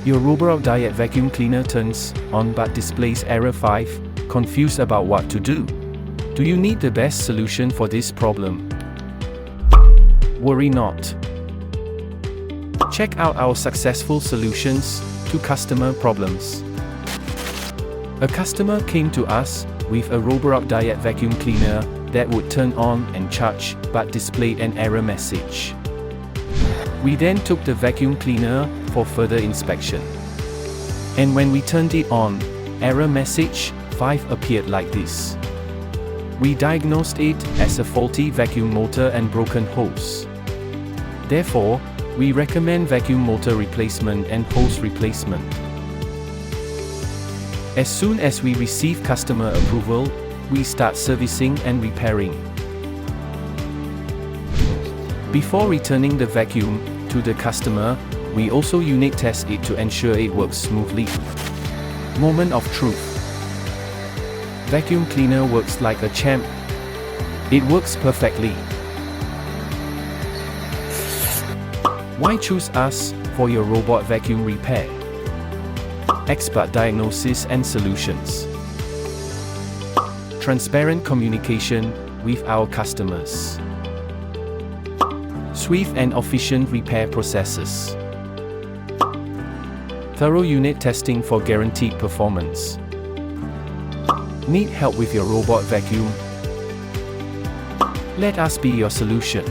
Your Roborock Dyad vacuum cleaner turns on but displays error 5, confused about what to do. Do you need the best solution for this problem? Worry not. Check out our successful solutions to customer problems. A customer came to us with a Roborock Dyad vacuum cleaner that would turn on and charge but displayed an error message. We then took the vacuum cleaner for further inspection. And when we turned it on, error message 5 appeared like this. We diagnosed it as a faulty vacuum motor and broken hose. Therefore, we recommend vacuum motor replacement and hose replacement. As soon as we receive customer approval, we start servicing and repairing. Before returning the vacuum to the customer, we also unit test it to ensure it works smoothly. Moment of truth. Vacuum cleaner works like a champ. It works perfectly. Why choose us for your robot vacuum repair? Expert diagnosis and solutions. Transparent communication with our customers. Swift and efficient repair processes. Thorough unit testing for guaranteed performance. Need help with your robot vacuum? Let us be your solution.